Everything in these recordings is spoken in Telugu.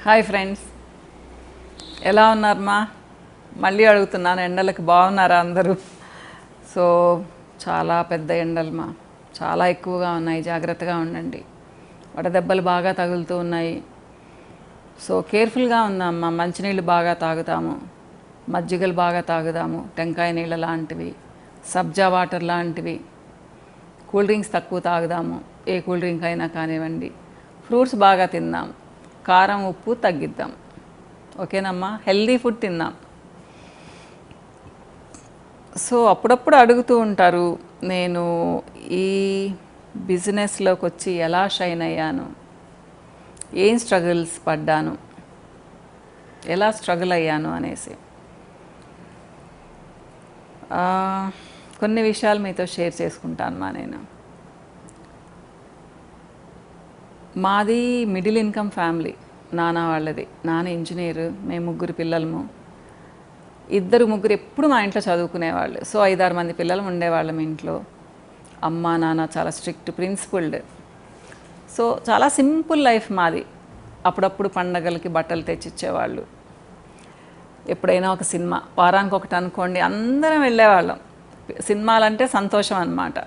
హాయ్ ఫ్రెండ్స్, ఎలా ఉన్నారమ్మా? మళ్ళీ అడుగుతున్నాను, ఎండలకు బాగున్నారా అందరూ? సో చాలా పెద్ద ఎండలమ్మా, చాలా ఎక్కువగా ఉన్నాయి. జాగ్రత్తగా ఉండండి. వడదెబ్బలు బాగా తగులుతూ ఉన్నాయి. సో కేర్ఫుల్గా ఉందామమ్మా. మంచినీళ్ళు బాగా తాగుతాము, మజ్జిగలు బాగా తాగుదాము, టెంకాయ నీళ్ళ లాంటివి, సబ్జా వాటర్ లాంటివి. కూల్ డ్రింక్స్ తక్కువ తాగుదాము, ఏ కూల్ డ్రింక్ అయినా కానివ్వండి. ఫ్రూట్స్ బాగా తిందాం, కారం ఉప్పు తగ్గిద్దాం. ఓకేనమ్మా? హెల్దీ ఫుడ్ తిందాం. సో అప్పుడప్పుడు అడుగుతూ ఉంటారు, నేను ఈ బిజినెస్లోకి వచ్చి ఎలా షైన్ అయ్యాను, ఏం స్ట్రగుల్స్ పడ్డాను, ఎలా స్ట్రగుల్ అయ్యాను అనేసి. కొన్ని విషయాలు మీతో షేర్ చేసుకుంటాను నేను. మాది మిడిల్ ఇన్కమ్ ఫ్యామిలీ. నాన్న వాళ్ళది. నాన్న ఇంజనీరు, మేము ముగ్గురు పిల్లలము. ముగ్గురు ఎప్పుడు మా ఇంట్లో చదువుకునేవాళ్ళు. సో 5-6 మంది పిల్లలు ఉండేవాళ్ళం ఇంట్లో. అమ్మ నాన్న చాలా స్ట్రిక్ట్, ప్రిన్సిపుల్డ్. సో చాలా సింపుల్ లైఫ్ మాది. అప్పుడప్పుడు పండగలకి బట్టలు తెచ్చిచ్చేవాళ్ళు. ఎప్పుడైనా ఒక సినిమా, వారానికి ఒకటి అనుకోండి, అందరం వెళ్ళేవాళ్ళం. సినిమాలంటే సంతోషం అన్నమాట.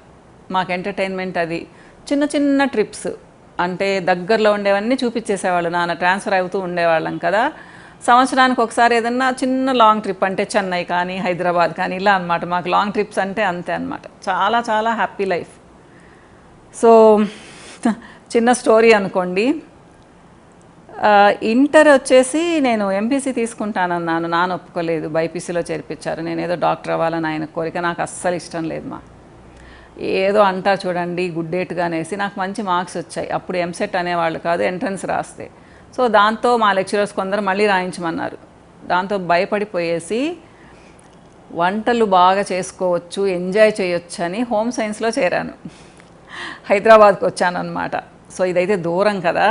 మాకు ఎంటర్టైన్మెంట్ అది. చిన్న చిన్న ట్రిప్స్ అంటే దగ్గరలో ఉండేవన్నీ చూపించేసేవాళ్ళు. నాన్న ట్రాన్స్ఫర్ అవుతూ ఉండేవాళ్ళం కదా. సంవత్సరానికి ఒకసారి ఏదన్నా చిన్న లాంగ్ ట్రిప్, అంటే చెన్నై కానీ హైదరాబాద్ కానీ ఇలా అనమాట. మాకు లాంగ్ ట్రిప్స్ అంటే అంతే అనమాట. చాలా చాలా హ్యాపీ లైఫ్. సో చిన్న స్టోరీ అనుకోండి. ఇంటర్ వచ్చేసి నేను ఎంపీసీ తీసుకుంటానన్నాను. నాన్న ఒప్పుకోలేదు, బైపీసీలో చేర్పించారు. నేను ఏదో డాక్టర్ అవ్వాలని ఆయన కోరిక. నాకు అస్సలు ఇష్టం లేదు మా. ఏదో అంటారు చూడండి, గుడ్డేటుగా అనేసి. నాకు మంచి మార్క్స్ వచ్చాయి. అప్పుడు ఎంసెట్ అనేవాళ్ళు కాదు, ఎంట్రన్స్ రాస్తే. సో దాంతో మా లెక్చరర్స్ కొందరు మళ్ళీ రాయించమన్నారు. దాంతో భయపడిపోయేసి వంటలు బాగా చేసుకోవచ్చు, ఎంజాయ్ చేయొచ్చు అని హోమ్ సైన్స్లో చేరాను. హైదరాబాద్కి వచ్చాను అనమాట. సో ఇదైతే దూరం కదా.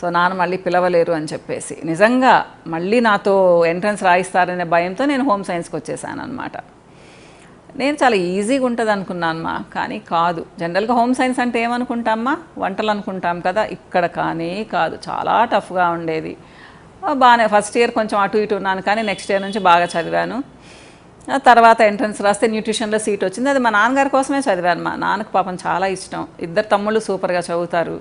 సో నాన్న మళ్ళీ పిలవలేరు అని చెప్పేసి, నిజంగా మళ్ళీ నాతో ఎంట్రన్స్ రాయిస్తారనే భయంతో నేను హోమ్ సైన్స్కి వచ్చేసాను అనమాట. నేను చాలా ఈజీగా ఉంటుంది అనుకున్నానమ్మా, కానీ కాదు. జనరల్గా హోమ్ సైన్స్ అంటే ఏమనుకుంటామమ్మా, వంటలు అనుకుంటాం కదా. ఇక్కడ కానీ కాదు, చాలా టఫ్గా ఉండేది. బాగానే ఫస్ట్ ఇయర్ కొంచెం అటు ఇటు ఉన్నాను, కానీ నెక్స్ట్ ఇయర్ నుంచి బాగా చదివాను. తర్వాత ఎంట్రన్స్ రాస్తే న్యూట్రిషన్లో సీట్ వచ్చింది. అది మా నాన్నగారి కోసమే చదివాను. మా నాన్నకు పాపం చాలా ఇష్టం. 2 తమ్ముళ్ళు సూపర్గా చదువుతారు.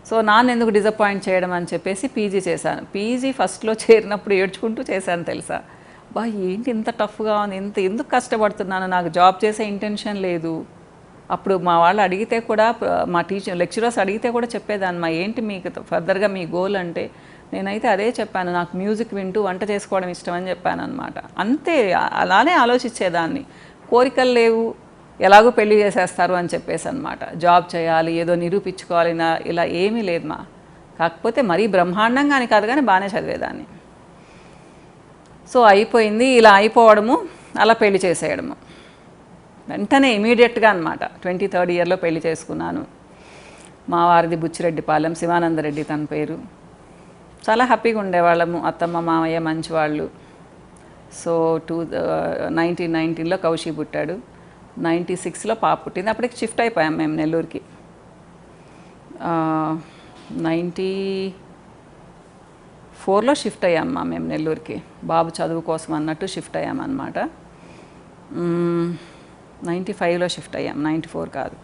సో నాన్న ఎందుకు డిసప్పాయింట్ చేయడం అని చెప్పేసి పీజీ చేశాను. పీజీ ఫస్ట్లో చేరినప్పుడు ఏడ్చుకుంటూ చేశాను తెలుసా. ఏంటి ఇంత టఫ్గా ఉంది, ఎందుకు కష్టపడుతున్నాను, నాకు జాబ్ చేసే ఇంటెన్షన్ లేదు. అప్పుడు మా వాళ్ళు అడిగితే కూడా, మా లెక్చరర్స్ అడిగితే కూడా చెప్పేదాన్ని, ఏంటి మీకు ఫర్దర్గా మీ గోల్ అంటే. నేనైతే అదే చెప్పాను, నాకు మ్యూజిక్ వింటూ వంట చేసుకోవడం ఇష్టం అని చెప్పాను అనమాట. అంతే, అలానే ఆలోచించేదాన్ని. కోరికలు లేవు, ఎలాగో పెళ్లి చేసేస్తారు అని చెప్పేసి అనమాట. జాబ్ చేయాలి, ఏదో నిరూపించుకోవాలి, ఇలా ఏమీ లేదు మా. కాకపోతే మరీ బ్రహ్మాండంగాని కాదు, కానీ బాగానే చదివేదాన్ని. సో అయిపోయింది. ఇలా అయిపోవడము, అలా పెళ్లి చేసేయడము వెంటనే ఇమీడియట్గా అనమాట. 23rd ఇయర్లో పెళ్లి చేసుకున్నాను. మా వారిది బుచ్చిరెడ్డిపాలెం, శివానందరెడ్డి తన పేరు. చాలా హ్యాపీగా ఉండేవాళ్ళము. అత్తమ్మ మామయ్య మంచివాళ్ళు. సో 1990లో కౌశి పుట్టాడు. 96లో పాప పుట్టింది. అప్పటికి షిఫ్ట్ అయిపోయాం మేము నెల్లూరుకి. 94లో షిఫ్ట్ అయ్యామ్మా మేము నెల్లూరుకి. బాబు చదువు కోసం అన్నట్టు షిఫ్ట్ అయ్యామన్నమాట. 95లో షిఫ్ట్ అయ్యాం, 94 కాదు.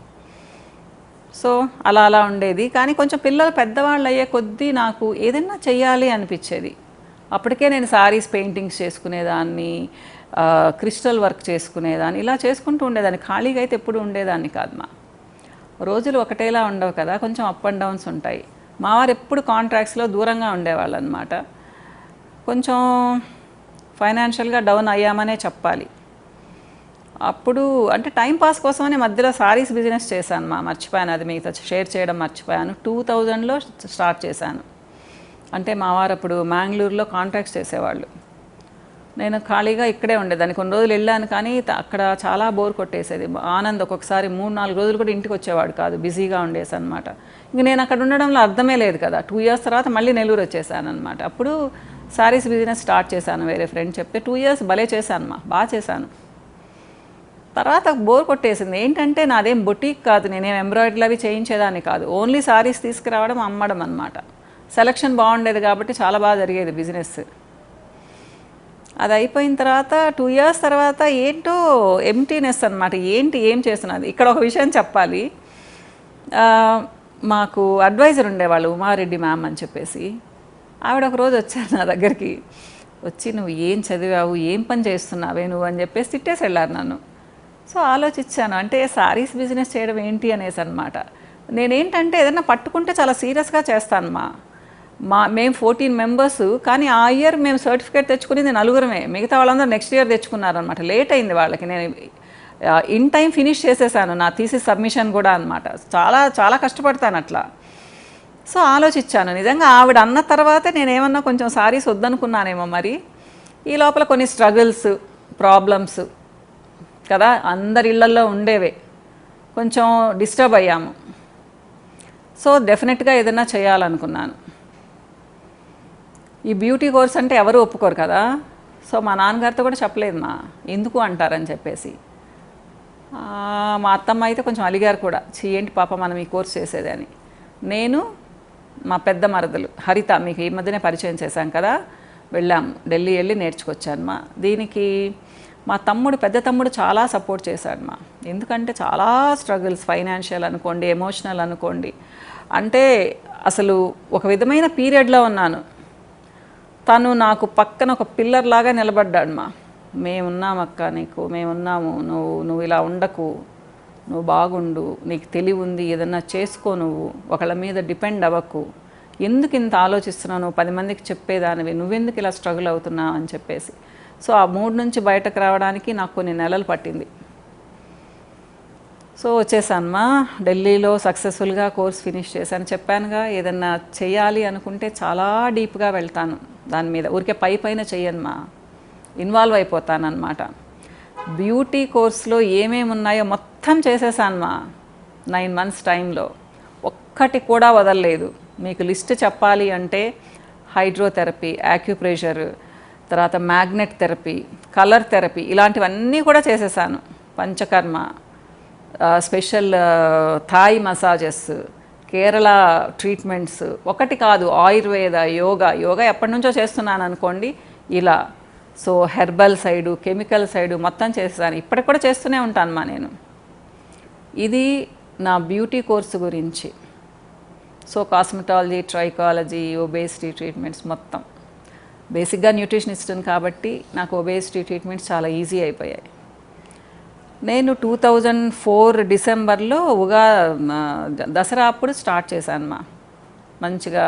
సో అలా ఉండేది. కానీ కొంచెం పిల్లలు పెద్దవాళ్ళు అయ్యే కొద్దీ నాకు ఏదైనా చెయ్యాలి అనిపించేది. అప్పటికే నేను సారీస్ పెయింటింగ్స్ చేసుకునేదాన్ని, క్రిస్టల్ వర్క్ చేసుకునేదాన్ని, ఇలా చేసుకుంటూ ఉండేదాన్ని. ఖాళీగా అయితే ఎప్పుడు ఉండేదాన్ని కాదు మా. రోజులు ఒకటేలా ఉండవు కదా, కొంచెం అప్ అండ్ డౌన్స్ ఉంటాయి. మా వారు ఎప్పుడు కాంట్రాక్ట్స్లో దూరంగా ఉండేవాళ్ళు అనమాట. కొంచెం ఫైనాన్షియల్గా డౌన్ అయ్యామనే చెప్పాలి. అప్పుడు అంటే టైంపాస్ కోసమని మధ్యలో సారీస్ బిజినెస్ చేశాను మా. మర్చిపోయాను, అది మీతో షేర్ చేయడం మర్చిపోయాను. 2000లో స్టార్ట్ చేశాను. అంటే మా వారు అప్పుడు మ్యాంగ్లూరులో కాంట్రాక్ట్స్ చేసేవాళ్ళు. నేను ఖాళీగా ఇక్కడే ఉండేదాన్ని. కొన్ని రోజులు వెళ్ళాను, కానీ అక్కడ చాలా బోర్ కొట్టేసేది. ఆనంద్ ఒక్కొక్కసారి 3-4 రోజులు కూడా ఇంటికి వచ్చేవాడు కాదు, బిజీగా ఉండేసి అనమాట. ఇంక నేను అక్కడ ఉండడంలో అర్థమే లేదు కదా. 2 ఇయర్స్ తర్వాత మళ్ళీ నెల్లూరు వచ్చేసాను అనమాట. అప్పుడు సారీస్ బిజినెస్ స్టార్ట్ చేశాను, వేరే ఫ్రెండ్ చెప్తే. 2 ఇయర్స్ భలే చేశాను మా, బాగా చేశాను. తర్వాత బోర్ కొట్టేసింది. ఏంటంటే నాదేం బొటీక్ కాదు, నేనేం ఎంబ్రాయిడరీలు అవి చేయించేదాన్ని కాదు. ఓన్లీ సారీస్ తీసుకురావడం, అమ్మడం అనమాట. సెలక్షన్ బాగుండేది కాబట్టి చాలా బాగా జరిగేది బిజినెస్. అది అయిపోయిన తర్వాత 2 years తర్వాత ఏంటో ఎంటీనెస్ అనమాట. ఏం చేస్తున్నది. ఇక్కడ ఒక విషయం చెప్పాలి. మాకు అడ్వైజర్ ఉండేవాళ్ళు ఉమారెడ్డి మ్యామ్ అని చెప్పేసి. ఆవిడ ఒకరోజు వచ్చారు నా దగ్గరికి. వచ్చి నువ్వు ఏం చదివావు, ఏం పని చేస్తున్నావే నువ్వు అని చెప్పేసి తిట్టేసి వెళ్ళారు నన్ను. సో ఆలోచించాను, అంటే శారీస్ బిజినెస్ చేయడం ఏంటి అనేసి అనమాట. నేనేంటంటే ఏదైనా పట్టుకుంటే చాలా సీరియస్గా చేస్తాను మేము 14 members, కానీ ఆ ఇయర్ మేము సర్టిఫికేట్ తెచ్చుకునేది 4 మిగతా వాళ్ళందరూ నెక్స్ట్ ఇయర్ తెచ్చుకున్నారనమాట. లేట్ అయింది వాళ్ళకి. నేను ఇన్ టైం ఫినిష్ చేసేసాను నా థీసిస్ సబ్మిషన్ కూడా అనమాట. చాలా చాలా కష్టపడతాను అట్లా. సో ఆలోచించాను నిజంగా ఆవిడ అన్న తర్వాతే నేనేమన్నా కొంచెం సారీస్ వద్దనుకున్నానేమో మరి. ఈ లోపల కొన్ని స్ట్రగుల్స్, ప్రాబ్లమ్స్ కదా అందరి ఇళ్లల్లో ఉండేవే, కొంచెం డిస్టర్బ్ అయ్యాము. సో డెఫినెట్గా ఏదైనా చేయాలనుకున్నాను. ఈ బ్యూటీ కోర్స్ అంటే ఎవరు ఒప్పుకోరు కదా. సో మా నాన్నగారితో కూడా చెప్పలేదు ఎందుకు అంటారని చెప్పేసి. మా అత్తమ్మ అయితే కొంచెం అలిగారు కూడా, ఏంటి పాప మనం ఈ కోర్స్ చేసేది అని. నేను మా పెద్ద మరదలు హరిత, మీకు ఈ మధ్యనే పరిచయం చేశాం కదా, వెళ్ళాము ఢిల్లీ వెళ్ళి నేర్చుకొచ్చాను దీనికి మా పెద్ద తమ్ముడు చాలా సపోర్ట్ చేశాడు ఎందుకంటే చాలా స్ట్రగుల్స్, ఫైనాన్షియల్ అనుకోండి, ఎమోషనల్ అనుకోండి. అంటే అసలు ఒక విధమైన పీరియడ్లో ఉన్నాను. తను నాకు పక్కన ఒక పిల్లర్ లాగా నిలబడ్డాడు మేమున్నామక్క నీకు, మేమున్నాము, నువ్వు ఇలా ఉండకు, నువ్వు బాగుండు, నీకు తెలివి ఉంది, ఏదన్నా చేసుకో, నువ్వు ఒకళ్ళ మీద డిపెండ్ అవ్వకు, ఎందుకు ఇంత ఆలోచిస్తున్నావు, నువ్వు 10 మందికి చెప్పేదానివి, నువ్వెందుకు ఇలా స్ట్రగుల్ అవుతున్నావు అని చెప్పేసి. సో ఆ మూడ్ నుంచి బయటకు రావడానికి నాకు కొన్ని నెలలు పట్టింది. సో వచ్చేసాను ఢిల్లీలో సక్సెస్ఫుల్గా కోర్స్ ఫినిష్ చేశాను. చెప్పానుగా ఏదన్నా చేయాలి అనుకుంటే చాలా డీప్గా వెళ్తాను దాని మీద, ఊరికే పైన చెయ్యను ఇన్వాల్వ్ అయిపోతాను అనమాట. బ్యూటీ కోర్స్లో ఏమేమి ఉన్నాయో మొత్తం చేసేసాను 9 months టైంలో, ఒక్కటి కూడా వదలలేదు. మీకు లిస్ట్ చెప్పాలి అంటే హైడ్రోథెరపీ, యాక్యుప్రెషర్, తర్వాత మ్యాగ్నెట్ థెరపీ, కలర్ థెరపీ, ఇలాంటివన్నీ కూడా చేసేసాను. Panchakarma, special Thai massages, Kerala treatments, ఒకటి కాదు, ఆయుర్వేద, యోగా ఎప్పటి నుంచో చేస్తున్నాను అనుకోండి ఇలా. So herbal side, chemical side మొత్తం చేస్తాను. ఇప్పటికి కూడా చేస్తూనే ఉంటాను నేను. ఇది నా బ్యూటీ కోర్సు గురించి. So cosmetology, trichology, obesity treatments మొత్తం. బేసిక్గా న్యూట్రిషనిస్ట్ని కాబట్టి నాకు ఒబేసిటీ ట్రీట్మెంట్స్ చాలా ఈజీ అయిపోయాయి. నేను 2004 డిసెంబర్లో దసరా అప్పుడు స్టార్ట్ చేశాను మంచిగా.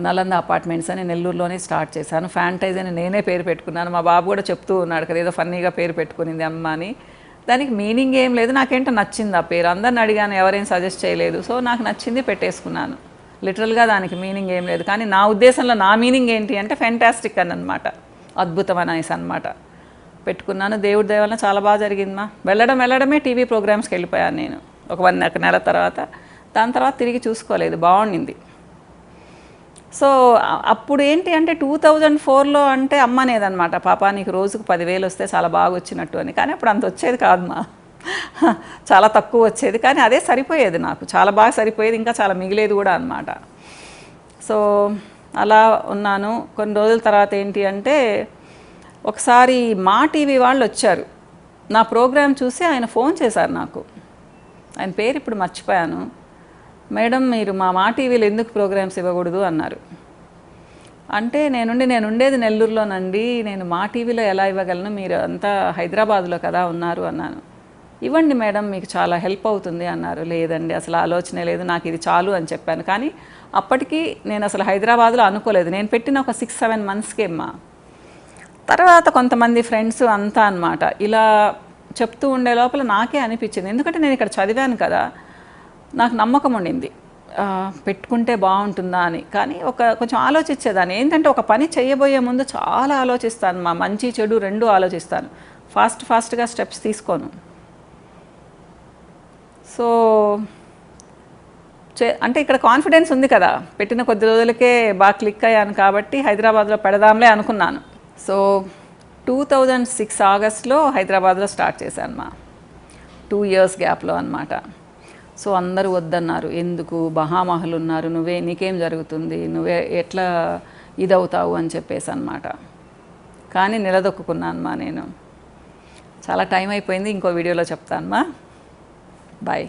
నలంద అపార్ట్మెంట్స్ అని నెల్లూరులోనే స్టార్ట్ చేశాను. ఫ్యాంటైజ్ అని నేనే పేరు పెట్టుకున్నాను. మా బాబు కూడా చెప్తూ ఉన్నాడు కదా, ఏదో ఫన్నీగా పేరు పెట్టుకునింది అమ్మ అని. దానికి మీనింగ్ ఏం లేదు, నాకేంటో నచ్చింది ఆ పేరు. అందరిని అడిగాను, ఎవరేం సజెస్ట్ చేయలేదు. సో నాకు నచ్చింది, పెట్టేసుకున్నాను. లిటరల్గా దానికి మీనింగ్ ఏం లేదు. కానీ నా ఉద్దేశంలో నా మీనింగ్ ఏంటి అంటే ఫెంటాస్టిక్ అని అనమాట, అద్భుతం అనేసి అనమాట పెట్టుకున్నాను. దేవుడి దయ వలన చాలా బాగా జరిగింది వెళ్ళడమే టీవీ ప్రోగ్రామ్స్కి వెళ్ళిపోయాను నేను ఒక నెల తర్వాత. దాని తర్వాత తిరిగి చూసుకోలేదు, బాగుండింది. సో అప్పుడు ఏంటి అంటే 2004లో అంటే అమ్మ అనేదన్నమాట, పాప నీకు రోజుకు 10,000 వస్తే చాలా బాగా వచ్చినట్టు అని. కానీ అప్పుడు అంత వచ్చేది కాదు చాలా తక్కువ వచ్చేది. కానీ అదే సరిపోయేది నాకు, చాలా బాగా సరిపోయేది, ఇంకా చాలా మిగిలేదు కూడా అనమాట. సో అలా ఉన్నాను. కొన్ని రోజుల తర్వాత ఏంటి అంటే ఒకసారి మా టీవీ వాళ్ళు వచ్చారు, నా ప్రోగ్రాం చూసి ఆయన ఫోన్ చేశారు నాకు. ఆయన పేరు ఇప్పుడు మర్చిపోయాను. మేడం మీరు మా టీవీలో ఎందుకు ప్రోగ్రామ్స్ ఇవ్వకూడదు అన్నారు. అంటే నేను ఉండేది నెల్లూరులోనండి, నేను మా టీవీలో ఎలా ఇవ్వగలను, మీరు అంతా హైదరాబాద్లో కదా ఉన్నారు అన్నాను. ఇవ్వండి మేడం, మీకు చాలా హెల్ప్ అవుతుంది అన్నారు. లేదండి అసలు ఆలోచనే లేదు, నాకు ఇది చాలు అని చెప్పాను. కానీ అప్పటికి నేను అసలు హైదరాబాద్లో అనుకోలేదు. నేను పెట్టిన ఒక 6-7 monthsకే తర్వాత కొంతమంది ఫ్రెండ్స్ అంతా అనమాట ఇలా చెప్తూ ఉండే లోపల నాకే అనిపించింది, ఎందుకంటే నేను ఇక్కడ చదివాను కదా, నాకు నమ్మకం ఉండింది పెట్టుకుంటే బాగుంటుందా అని. కానీ కొంచెం ఆలోచించేదాన్ని. ఏంటంటే ఒక పని చేయబోయే ముందు చాలా ఆలోచిస్తాను మంచి చెడు రెండు ఆలోచిస్తాను. ఫాస్ట్గా స్టెప్స్ తీసుకోను. సో అంటే ఇక్కడ కాన్ఫిడెన్స్ ఉంది కదా, పెట్టిన కొద్ది రోజులకే బాగా క్లిక్ అయ్యాను కాబట్టి హైదరాబాద్లో పెడదాంలే అనుకున్నాను. సో 2006 ఆగస్ట్లో హైదరాబాద్లో స్టార్ట్ చేశాను 2 years గ్యాప్లో అనమాట. సో అందరూ వద్దన్నారు. ఎందుకు, బహామహులు ఉన్నారు, నీకేం జరుగుతుంది, నువ్వే ఎట్లా ఇదవుతావు అని చెప్పేసి అనమాట. కానీ నిలదొక్కున్నాను నేను. చాలా టైం అయిపోయింది, ఇంకో వీడియోలో చెప్తాను. బాయ్.